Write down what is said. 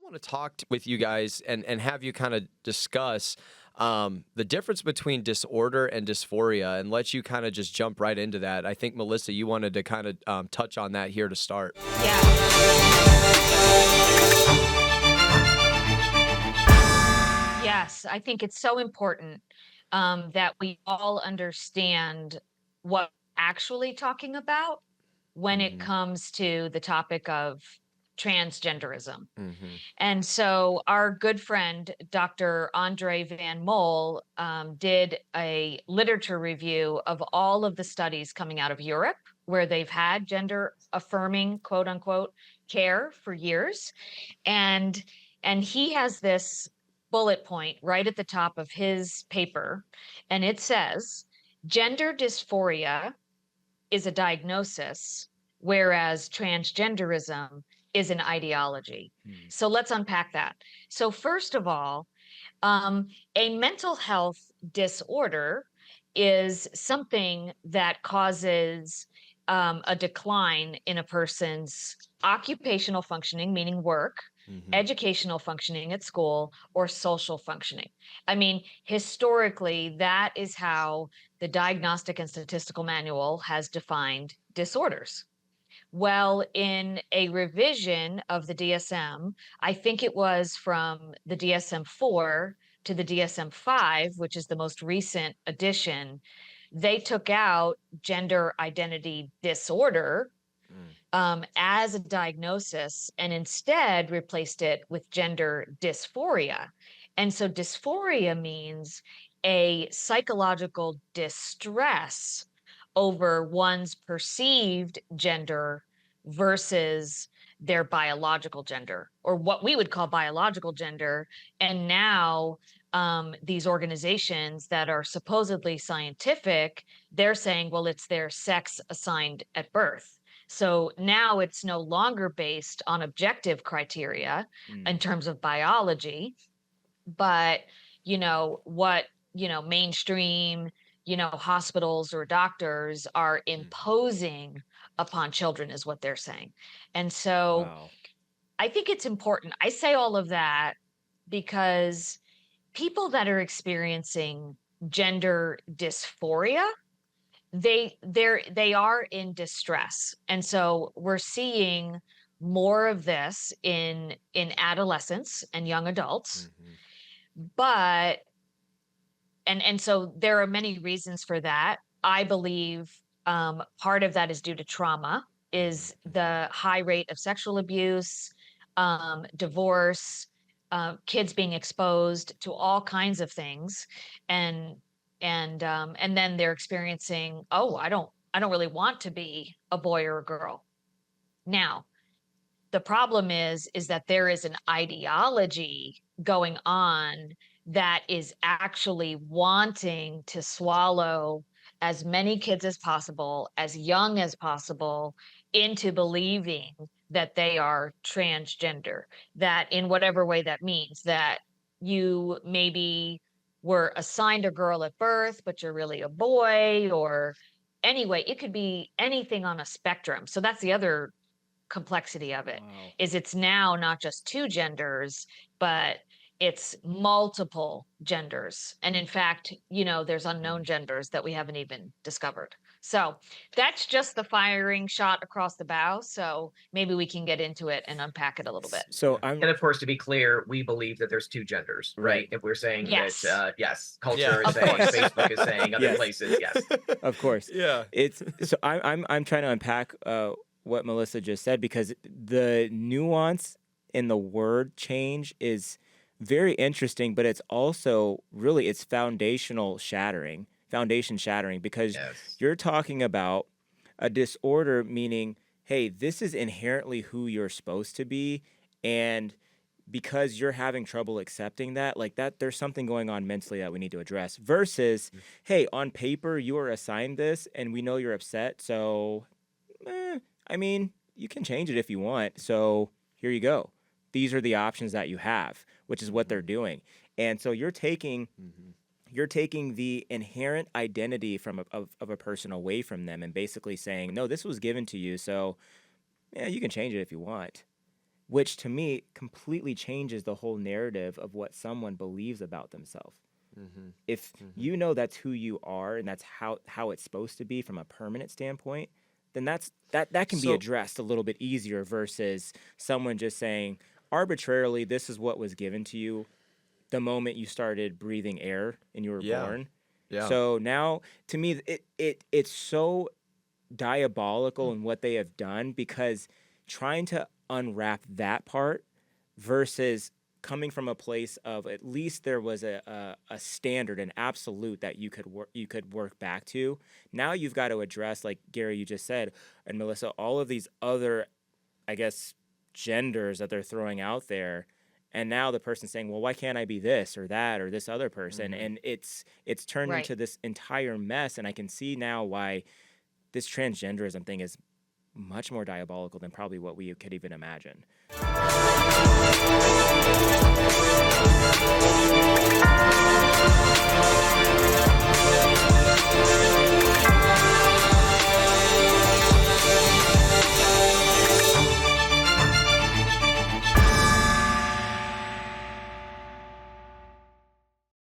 want to talk with you guys and have you kind of discuss the difference between disorder and dysphoria and let you kind of just jump right into that. I think, Melissa, you wanted to kind of touch on that here to start. Yes, I think it's so important that we all understand what we're actually talking about when it Hmm. comes to the topic of transgenderism. Hmm. And so, our good friend, Dr. Andre Van Mol, did a literature review of all of the studies coming out of Europe where they've had gender affirming, quote unquote, care for years. And he has this bullet point right at the top of his paper, and it says, gender dysphoria is a diagnosis, whereas transgenderism is an ideology. Hmm. So let's unpack that. So, first of all, a mental health disorder is something that causes a decline in a person's occupational functioning, meaning work, Hmm. educational functioning at school, or social functioning. I mean, historically, that is how the Diagnostic and Statistical Manual has defined disorders. Well, in a revision of the DSM, I think it was from the DSM 4 to the DSM 5, which is the most recent edition, they took out gender identity disorder as a diagnosis and instead replaced it with gender dysphoria. And so dysphoria means a psychological distress over one's perceived gender versus their biological gender, or what we would call biological gender. And now these organizations that are supposedly scientific, they're saying, well, it's their sex assigned at birth. So now it's no longer based on objective criteria in Mm. terms of biology, but what mainstream hospitals or doctors are Hmm. imposing upon children is what they're saying. And so Wow. I think it's important. I say all of that because people that are experiencing gender dysphoria, they are in distress, and so we're seeing more of this in adolescents and young adults. Hmm. But and so there are many reasons for that. I believe part of that is due to trauma, Hmm. is Hmm. the high rate of sexual abuse, divorce, kids being exposed to all kinds of things, and and then they're experiencing, oh, I don't really want to be a boy or a girl. Now, the problem is that there is an ideology going on that is actually wanting to swallow as many kids as possible, as young as possible, into believing that they are transgender, that in whatever way that means, that you maybe were assigned a girl at birth, but you're really a boy, or anyway, it could be anything on a spectrum. So that's the other complexity of it, Wow. is it's now not just two genders, but it's multiple genders. And in fact, there's unknown Mm. genders that we haven't even discovered. So that's just the firing shot across the bow. So maybe we can get into it and unpack it a little bit. So Yeah. I'm And of course, to be clear, we believe that there's two genders, right. right? If we're saying that, Yes, yes, Yeah. culture is of saying, course. Facebook is saying, other Yes, places, yes. of course. Yeah. It's so I'm trying to unpack what Melissa just said, because the nuance in the word change is very interesting, but it's also really it's foundation shattering, because Yes. you're talking about a disorder, meaning, hey, this is inherently who you're supposed to be, and because you're having trouble accepting that, like that, there's something going on mentally that we need to address. Versus, hey, on paper, you are assigned this, and we know you're upset. So, I mean, you can change it if you want. So here you go. These are the options that you have, which is what they're Hmm. doing. And so Hmm. you're taking the inherent identity of a person away from them and basically saying, no, this was given to you. So yeah, you can change it if you want. which to me completely changes the whole narrative of what someone believes about themselves. If you know that's who you are and that's how it's supposed to be from a permanent standpoint, then that can be So addressed a little bit easier versus someone just saying arbitrarily this is what was given to you the moment you started breathing air and you were yeah, born. yeah. So now to me it's so diabolical in what they have done, because trying to unwrap that part versus coming from a place of at least there was a standard, an absolute that you could work back to. Now you've got to address, like Gary, you just said, and Melissa, all of these other, I guess, genders that they're throwing out there. And now the person's saying, well, why can't I be this or that or this other person? And it's turned Right. into this entire mess. And I can see now why this transgenderism thing is much more diabolical than probably what we could even imagine.